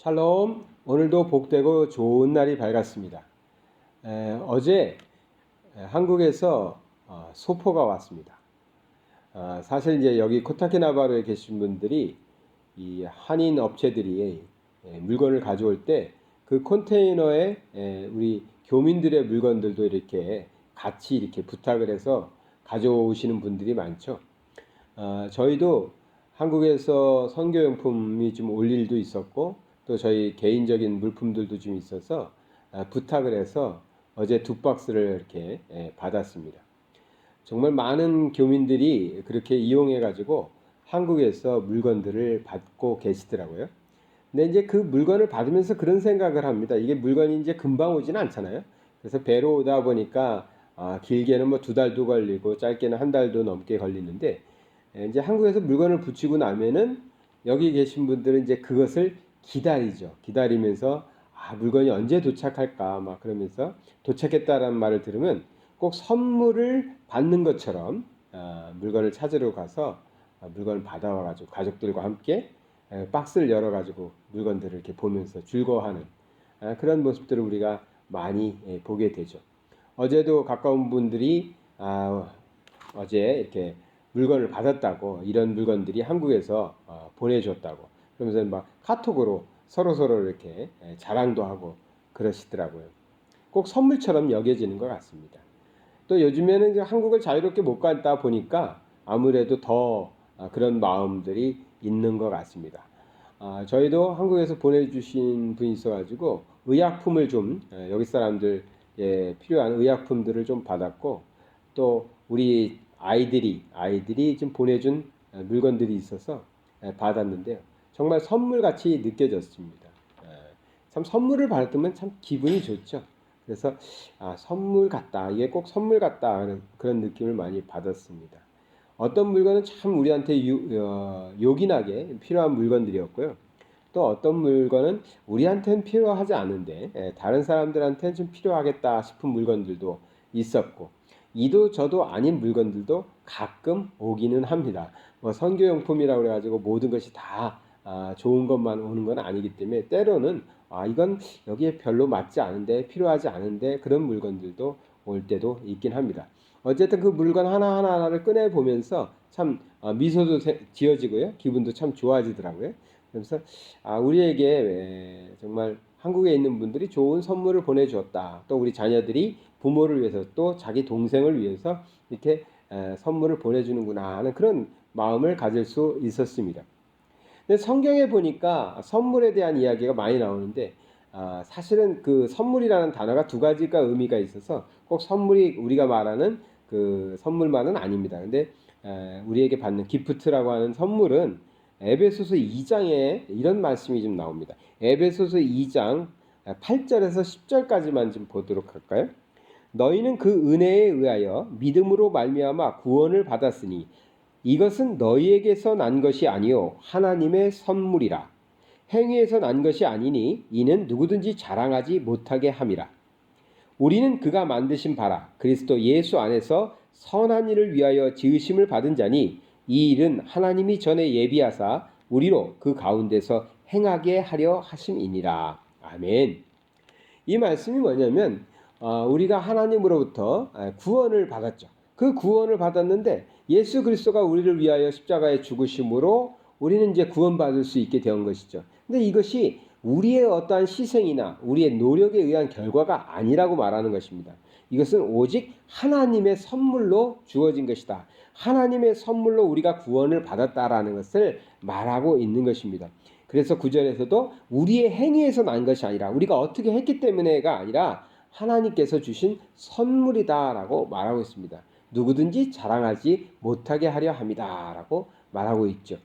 샬롬. 오늘도 복되고 좋은 날이 밝았습니다. 어제 한국에서 소포가 왔습니다. 사실 이제 여기 코타키나바루에 계신 분들이 이 한인 업체들이 물건을 가져올 때 그 컨테이너에 우리 교민들의 물건들도 이렇게 같이 이렇게 부탁을 해서 가져오시는 분들이 많죠. 저희도 한국에서 선교용품이 좀 올 일도 있었고 또 저희 개인적인 물품들도 좀 있어서 부탁을 해서 어제 2박스를 이렇게 받았습니다. 정말 많은 교민들이 그렇게 이용해 가지고 한국에서 물건들을 받고 계시더라고요. 근데 이제 그 물건을 받으면서 그런 생각을 합니다. 이게 물건이 이제 금방 오지는 않잖아요. 그래서 배로 오다 보니까 길게는 뭐 2달도 걸리고 짧게는 1달도 넘게 걸리는데, 이제 한국에서 물건을 붙이고 나면은 여기 계신 분들은 이제 그것을 기다리죠. 기다리면서 물건이 언제 도착할까 막 그러면서 도착했다라는 말을 들으면 꼭 선물을 받는 것처럼 물건을 찾으러 가서 물건을 받아와 가지고 가족들과 함께 박스를 열어 가지고 물건들을 이렇게 보면서 즐거워하는 그런 모습들을 우리가 많이 보게 되죠. 어제도 가까운 분들이 어제 이렇게 물건을 받았다고, 이런 물건들이 한국에서 보내줬다고 그러면서 막 카톡으로 서로 이렇게 자랑도 하고 그러시더라고요. 꼭 선물처럼 여겨지는 것 같습니다. 또 요즘에는 이제 한국을 자유롭게 못 갔다 보니까 아무래도 더 그런 마음들이 있는 것 같습니다. 저희도 한국에서 보내주신 분이 있어가지고 의약품을 좀 여기 사람들 필요한 의약품들을 좀 받았고, 또 우리 아이들이 좀 보내준 물건들이 있어서 받았는데요. 정말 선물같이 느껴졌습니다. 참 선물을 받으면 참 기분이 좋죠. 그래서 선물 같다, 이게 꼭 선물 같다 하는 그런 느낌을 많이 받았습니다. 어떤 물건은 참 우리한테 요긴하게 필요한 물건들이었고요. 또 어떤 물건은 우리한테는 필요하지 않은데 다른 사람들한테는 좀 필요하겠다 싶은 물건들도 있었고, 이도 저도 아닌 물건들도 가끔 오기는 합니다. 뭐 선교용품이라고 그래가지고 모든 것이 다 좋은 것만 오는 건 아니기 때문에 때로는 이건 여기에 별로 맞지 않은데, 필요하지 않은데 그런 물건들도 올 때도 있긴 합니다. 어쨌든 그 물건 하나하나를 꺼내 보면서 참 미소도 지어지고요, 기분도 참 좋아지더라고요. 그래서 우리에게 정말 한국에 있는 분들이 좋은 선물을 보내주었다. 또 우리 자녀들이 부모를 위해서 또 자기 동생을 위해서 이렇게 선물을 보내주는구나 하는 그런 마음을 가질 수 있었습니다. 근데 성경에 보니까 선물에 대한 이야기가 많이 나오는데, 사실은 그 선물이라는 단어가 2가지가 의미가 있어서 꼭 선물이 우리가 말하는 그 선물만은 아닙니다. 근데 우리에게 받는 기프트라고 하는 선물은 에베소서 2장에 이런 말씀이 좀 나옵니다. 에베소서 2장 8절에서 10절까지만 좀 보도록 할까요? 너희는 그 은혜에 의하여 믿음으로 말미암아 구원을 받았으니 이것은 너희에게서 난 것이 아니요 하나님의 선물이라. 행위에서 난 것이 아니니 이는 누구든지 자랑하지 못하게 함이라. 우리는 그가 만드신 바라 그리스도 예수 안에서 선한 일을 위하여 지으심을 받은 자니 이 일은 하나님이 전에 예비하사 우리로 그 가운데서 행하게 하려 하심이니라. 아멘. 이 말씀이 뭐냐면 우리가 하나님으로부터 구원을 받았죠. 그 구원을 받았는데 예수 그리스도가 우리를 위하여 십자가에 죽으심으로 우리는 이제 구원받을 수 있게 된 것이죠. 근데 이것이 우리의 어떠한 희생이나 우리의 노력에 의한 결과가 아니라고 말하는 것입니다. 이것은 오직 하나님의 선물로 주어진 것이다. 하나님의 선물로 우리가 구원을 받았다라는 것을 말하고 있는 것입니다. 그래서 9절에서도 우리의 행위에서 난 것이 아니라, 우리가 어떻게 했기 때문에가 아니라 하나님께서 주신 선물이다라고 말하고 있습니다. 누구든지 자랑하지 못하게 하려 함이다라고 말하고 있죠.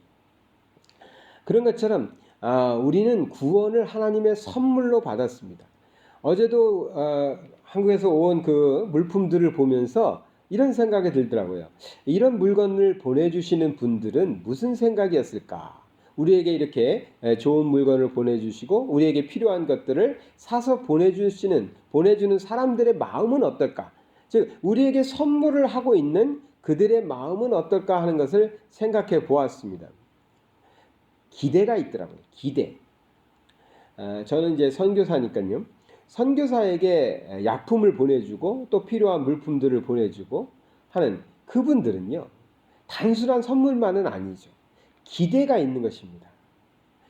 그런 것처럼 우리는 구원을 하나님의 선물로 받았습니다. 어제도 한국에서 온 그 물품들을 보면서 이런 생각이 들더라고요. 이런 물건을 보내주시는 분들은 무슨 생각이었을까? 우리에게 이렇게 좋은 물건을 보내주시고 우리에게 필요한 것들을 사서 보내주는 사람들의 마음은 어떨까? 즉 우리에게 선물을 하고 있는 그들의 마음은 어떨까 하는 것을 생각해 보았습니다. 기대가 있더라고요. 기대. 저는 이제 선교사니까요. 선교사에게 약품을 보내주고 또 필요한 물품들을 보내주고 하는 그분들은요. 단순한 선물만은 아니죠. 기대가 있는 것입니다.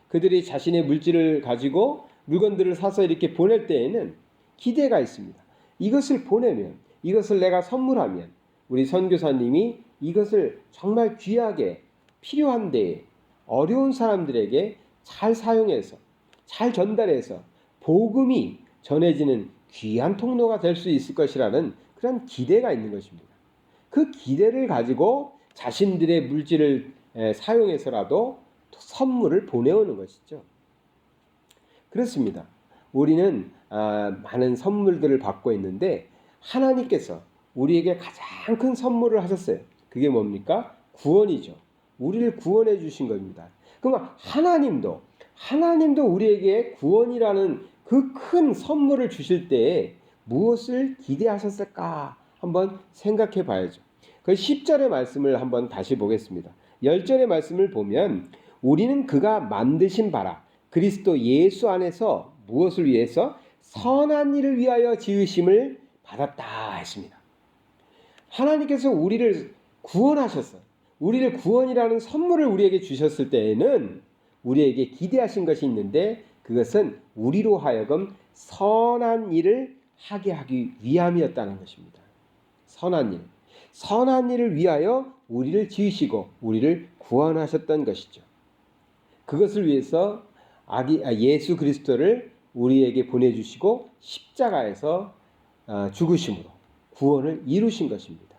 그들이 자신의 물질을 가지고 물건들을 사서 이렇게 보낼 때에는 기대가 있습니다. 이것을 보내면, 이것을 내가 선물하면 우리 선교사님이 이것을 정말 귀하게 필요한 데에 어려운 사람들에게 잘 사용해서 잘 전달해서 복음이 전해지는 귀한 통로가 될 수 있을 것이라는 그런 기대가 있는 것입니다. 그 기대를 가지고 자신들의 물질을 사용해서라도 선물을 보내오는 것이죠. 그렇습니다. 우리는 많은 선물들을 받고 있는데 하나님께서 우리에게 가장 큰 선물을 하셨어요. 그게 뭡니까? 구원이죠. 우리를 구원해 주신 겁니다. 그럼 하나님도 우리에게 구원이라는 그 큰 선물을 주실 때에 무엇을 기대하셨을까 한번 생각해 봐야죠. 그 10절의 말씀을 한번 다시 보겠습니다. 10절의 말씀을 보면 우리는 그가 만드신 바라 그리스도 예수 안에서 무엇을 위해서 선한 일을 위하여 지으심을 받았다 했습니다. 하나님께서 우리를 구원하셨어요. 우리를 구원이라는 선물을 우리에게 주셨을 때에는 우리에게 기대하신 것이 있는데 그것은 우리로 하여금 선한 일을 하게 하기 위함이었다는 것입니다. 선한 일을 위하여 우리를 지으시고 우리를 구원하셨던 것이죠. 그것을 위해서 예수 그리스도를 우리에게 보내주시고 십자가에서 죽으심으로 구원을 이루신 것입니다.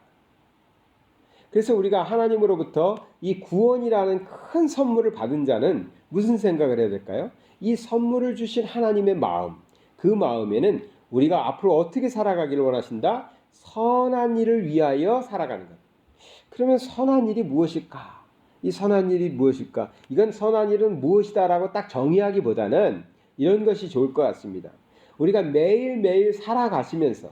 그래서 우리가 하나님으로부터 이 구원이라는 큰 선물을 받은 자는 무슨 생각을 해야 될까요? 이 선물을 주신 하나님의 마음, 그 마음에는 우리가 앞으로 어떻게 살아가기를 원하신다? 선한 일을 위하여 살아가는 것. 그러면 선한 일이 무엇일까? 이 선한 일이 무엇일까? 이건 선한 일은 무엇이다라고 딱 정의하기보다는 이런 것이 좋을 것 같습니다. 우리가 매일매일 살아가시면서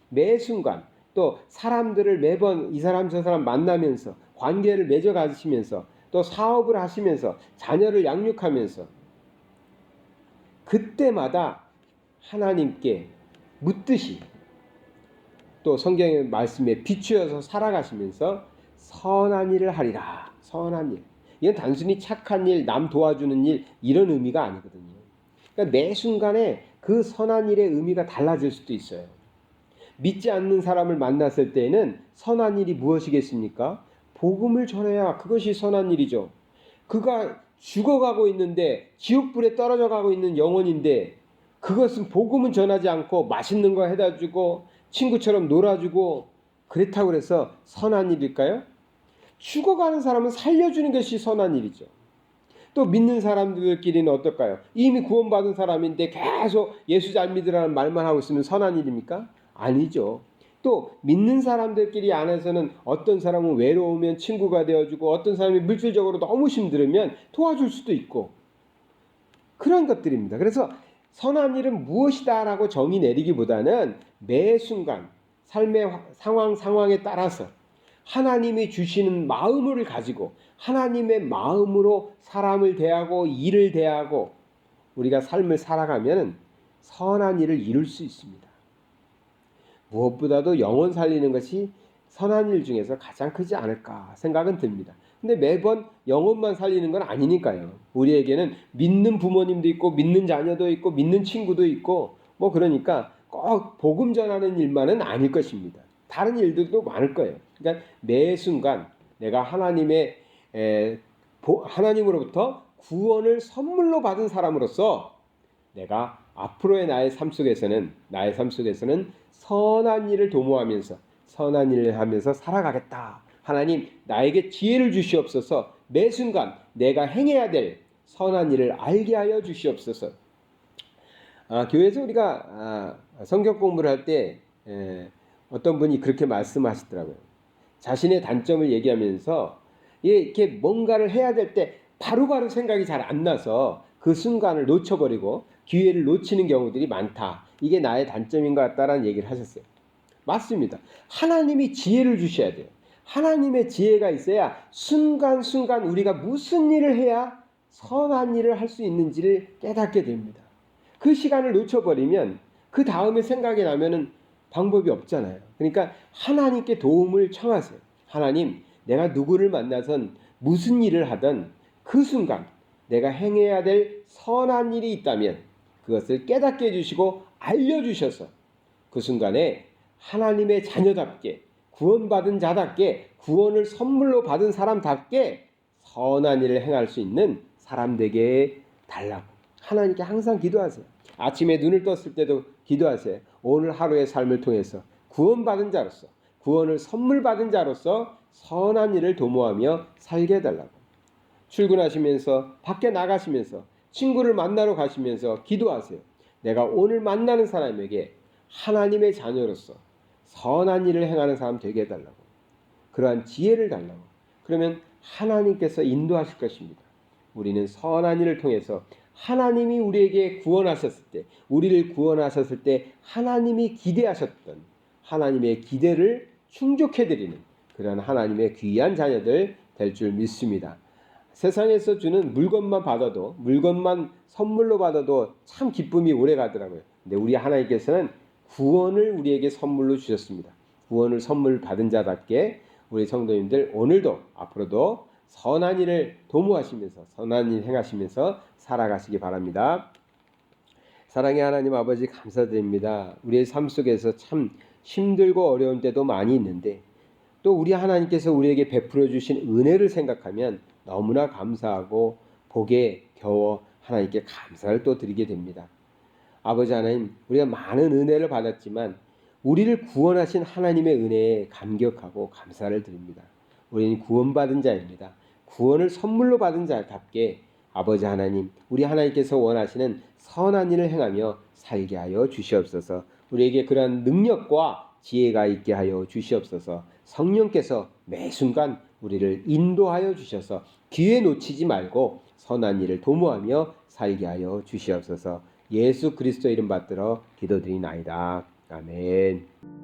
매 순간 또 사람들을 매번 이 사람 저 사람 만나면서 관계를 맺어 가시면서 또 사업을 하시면서 자녀를 양육하면서 그때마다 하나님께 묻듯이 또 성경의 말씀에 비추어서 살아가시면서 선한 일을 하리라. 선한 일. 이건 단순히 착한 일, 남 도와주는 일 이런 의미가 아니거든요. 그러니까 매 순간에 그 선한 일의 의미가 달라질 수도 있어요. 믿지 않는 사람을 만났을 때에는 선한 일이 무엇이겠습니까? 복음을 전해야 그것이 선한 일이죠. 그가 죽어가고 있는데 지옥불에 떨어져 가고 있는 영혼인데 그것은 복음은 전하지 않고 맛있는 거 해다 주고 친구처럼 놀아주고 그렇다고 해서 선한 일일까요? 죽어가는 사람은 살려주는 것이 선한 일이죠. 또 믿는 사람들끼리는 어떨까요? 이미 구원받은 사람인데 계속 예수 잘 믿으라는 말만 하고 있으면 선한 일입니까? 아니죠. 또 믿는 사람들끼리 안에서는 어떤 사람은 외로우면 친구가 되어주고 어떤 사람이 물질적으로 너무 힘들으면 도와줄 수도 있고 그런 것들입니다. 그래서 선한 일은 무엇이다 라고 정의 내리기보다는 매 순간 삶의 상황에 따라서 하나님이 주시는 마음을 가지고 하나님의 마음으로 사람을 대하고 일을 대하고 우리가 삶을 살아가면 선한 일을 이룰 수 있습니다. 무엇보다도 영혼 살리는 것이 선한 일 중에서 가장 크지 않을까 생각은 듭니다. 근데 매번 영혼만 살리는 건 아니니까요. 우리에게는 믿는 부모님도 있고 믿는 자녀도 있고 믿는 친구도 있고 뭐 그러니까 꼭 복음 전하는 일만은 아닐 것입니다. 다른 일들도 많을 거예요. 그러니까 매 순간 내가 하나님으로부터 구원을 선물로 받은 사람으로서 내가 앞으로의 나의 삶 속에서는 선한 일을 도모하면서 선한 일을 하면서 살아가겠다. 하나님 나에게 지혜를 주시옵소서. 매 순간 내가 행해야 될 선한 일을 알게 하여 주시옵소서. 교회에서 우리가 성경 공부를 할 때 어떤 분이 그렇게 말씀하시더라고요. 자신의 단점을 얘기하면서 이렇게 뭔가를 해야 될 때 바로바로 생각이 잘 안 나서 그 순간을 놓쳐버리고 기회를 놓치는 경우들이 많다. 이게 나의 단점인 것 같다라는 얘기를 하셨어요. 맞습니다. 하나님이 지혜를 주셔야 돼요. 하나님의 지혜가 있어야 순간순간 우리가 무슨 일을 해야 선한 일을 할 수 있는지를 깨닫게 됩니다. 그 시간을 놓쳐버리면 그 다음에 생각이 나면은 방법이 없잖아요. 그러니까 하나님께 도움을 청하세요. 하나님, 내가 누구를 만나선 무슨 일을 하든 그 순간 내가 행해야 될 선한 일이 있다면 그것을 깨닫게 해주시고 알려주셔서 그 순간에 하나님의 자녀답게 구원받은 자답게 구원을 선물로 받은 사람답게 선한 일을 행할 수 있는 사람 되게 달라고 하나님께 항상 기도하세요. 아침에 눈을 떴을 때도 기도하세요. 오늘 하루의 삶을 통해서 구원받은 자로서 구원을 선물 받은 자로서 선한 일을 도모하며 살게 해달라고. 출근하시면서 밖에 나가시면서 친구를 만나러 가시면서 기도하세요. 내가 오늘 만나는 사람에게 하나님의 자녀로서 선한 일을 행하는 사람 되게 해달라고. 그러한 지혜를 달라고. 그러면 하나님께서 인도하실 것입니다. 우리는 선한 일을 통해서 하나님이 우리에게 구원하셨을 때, 우리를 구원하셨을 때 하나님이 기대하셨던 하나님의 기대를 충족해드리는 그런 하나님의 귀한 자녀들 될 줄 믿습니다. 세상에서 주는 물건만 받아도, 물건만 선물로 받아도 참 기쁨이 오래 가더라고요. 근데 우리 하나님께서는 구원을 우리에게 선물로 주셨습니다. 구원을 선물 받은 자답게 우리 성도님들 오늘도 앞으로도 선한 일을 도모하시면서 선한 일 행하시면서 살아가시기 바랍니다. 사랑의 하나님 아버지 감사드립니다. 우리의 삶 속에서 참 힘들고 어려운 때도 많이 있는데 또 우리 하나님께서 우리에게 베풀어 주신 은혜를 생각하면 너무나 감사하고 복에 겨워 하나님께 감사를 또 드리게 됩니다. 아버지 하나님, 우리가 많은 은혜를 받았지만 우리를 구원하신 하나님의 은혜에 감격하고 감사를 드립니다. 우리는 구원받은 자입니다. 구원을 선물로 받은 자답게 아버지 하나님, 우리 하나님께서 원하시는 선한 일을 행하며 살게 하여 주시옵소서. 우리에게 그러한 능력과 지혜가 있게 하여 주시옵소서. 성령께서 매 순간 우리를 인도하여 주셔서 기회 놓치지 말고 선한 일을 도모하며 살게 하여 주시옵소서. 예수 그리스도 이름 받들어 기도드리나이다. 아멘.